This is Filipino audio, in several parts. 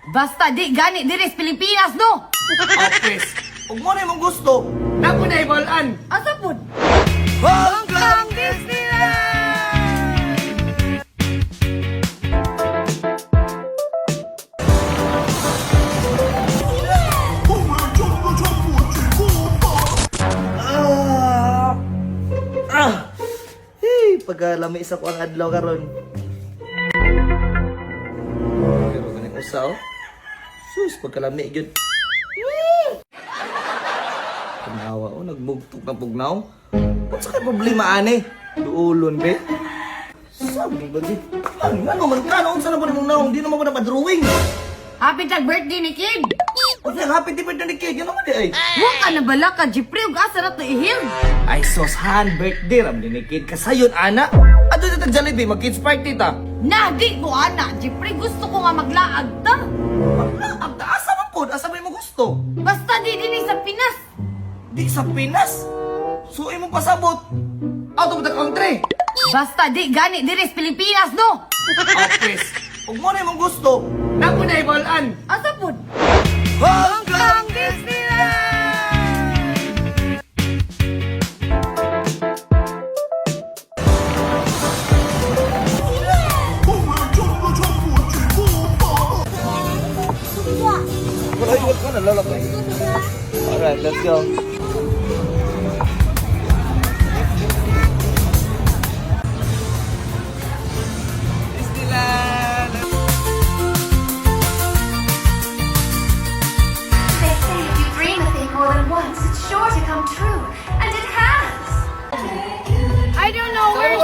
Basta di gani diri sa Pilipinas, no? Apes, huwag mo na yung gusto. Napo na ibalaan. Asa pud? Hong Kong Disneyland! Hey, pagkalami isa ko ang adlaw karon. Pero ganing usaw. Sus, pagkalami gyud. Panawa o nagbugtok ng pugnaw. What's ka problema ani? Duulon be. Sabi ba di? Ano man ka noon sa naman mong naong di naman ko na pa-drawing. Happy tag birthday ni Kid! O sa happy birthday ni Kid, yun naman di ay. Wa ka na bala ka, Jeffrey, ug asa na to ihil? Ay sos han birthday ram ni Kid kasayon ana. Ato ta Jollibee mag kids party ta. Na, di ko ana, Jeffrey, gusto ko nga maglaag ta. Ang asa man pod, asa man mo gusto? Basta di din sa Pinas. Di sa Pinas. So imong pasabot out of the country. Basta di gani diri sa Pilipinas, no? Apes, huwag mo na yung gusto. Napo na ibalaan. Asa pud? Hong Kong Disneyland! Wala ko na lalakay. Alright, let's go. Disneyland! They say if you dream a thing more than once, it's sure to come true. And it has. I don't know where...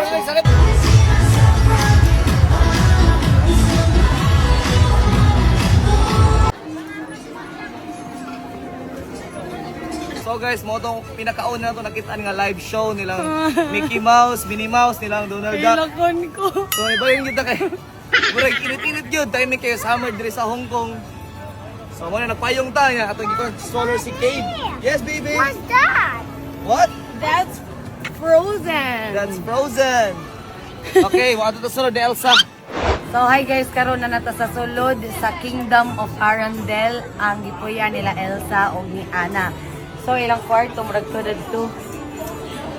So guys, mo itong pinakauna na ito nakita nga live show nilang Mickey Mouse, Minnie Mouse, nilang Donald Duck. Lakon ko. So ibayin kita kay murag init-init yun, tayo ni kayo summer diri sa Hong Kong. So mo na nagpayong ta nga atong stroller si Cade. Yes, baby. Where's that? What? That's Frozen. That's Frozen. Okay, mo ato to sunod ni Elsa. So hi guys, karon na nata sa sulod sa Kingdom of Arendelle ang gipuya nila Elsa ug ni Anna. So ilang kwarto murag to dito.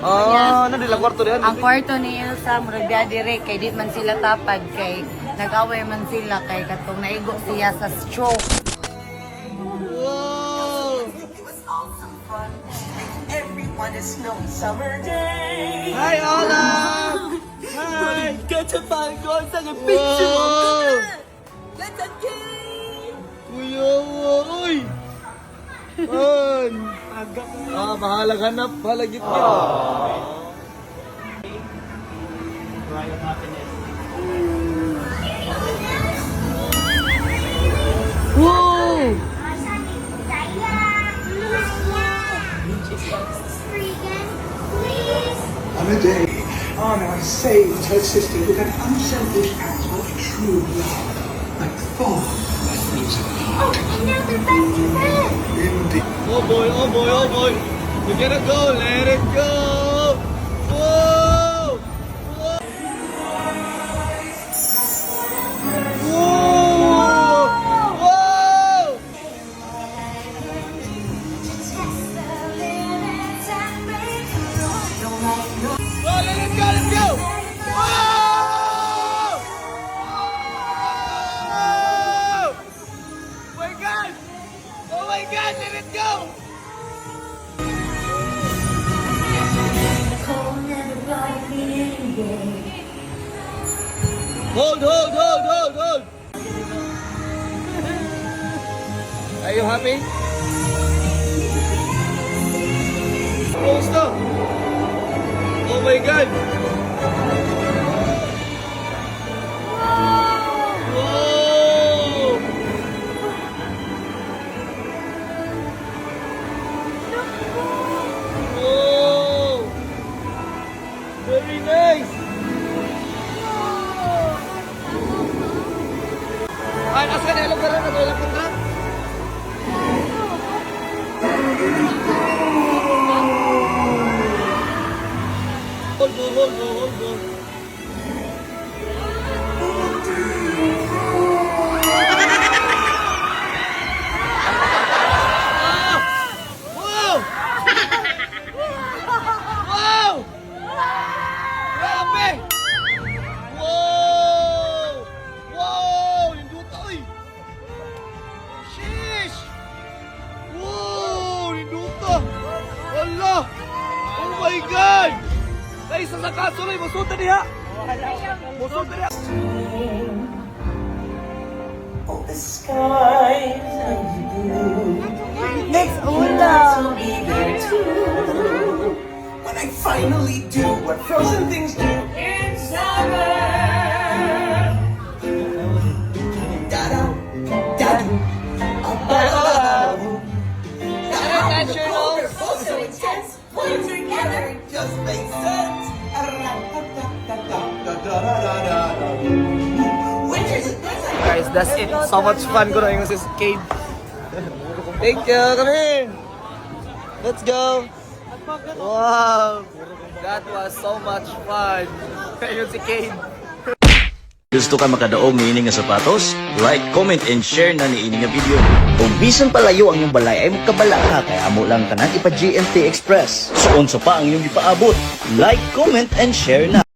Oh, ano dila kwarto diyan? Ang kwarto ni Elsa murag biya dire kay di man sila tapad kay nag-away man sila kay katong naigo siya sa stroke. Wow! Everyone is snowy summer day. Hi, Ola! Hi! Get to find God sa Wow! Let's again. Kuya, uy! Man! Bahalag hanap, bahalag gitna. Wow! On a day, Anna saved her sister with an unselfish act of true love, like far less music. Oh, and now they're best friends. Indeed. Oh boy, oh boy, oh boy! We gotta go, let it go! Whoa! Whoa! Whoa! Whoa! Oh, let it go, let's go! Whoa! Whoa! Oh my God! Oh my God, let it go! Hold, hold, hold, hold, hold! Are you happy? Close up! Oh my God! Whoa! Whoa! Very nice! Ay, asa na ilong karon? Natulak ko na? Hold on, hold on, hold on. isa sa kasuloy, musunta niya! Musunta niya! Oh, the skies are blue. Next ulam. Be there too. When I finally do what frozen things do in summer. Da-da, da-da, da-da. They're both so intense. Put them together, it just makes sense. Winter's a good time. Guys, that's it. So much fun ko na yung sa cave. Thank you, come here. Let's go. Wow. That was so much fun. Ayun si Cade. Gusto ka makadaog ni ining nga sapatos? Like, comment, and share na ni ining nga video. Kung bisan palayo ang iyong balay ay magkabala ka kay amo lang tanan ipa GMT Express. Suon sa pa ang iyong ipaabot. Like, comment, and share na.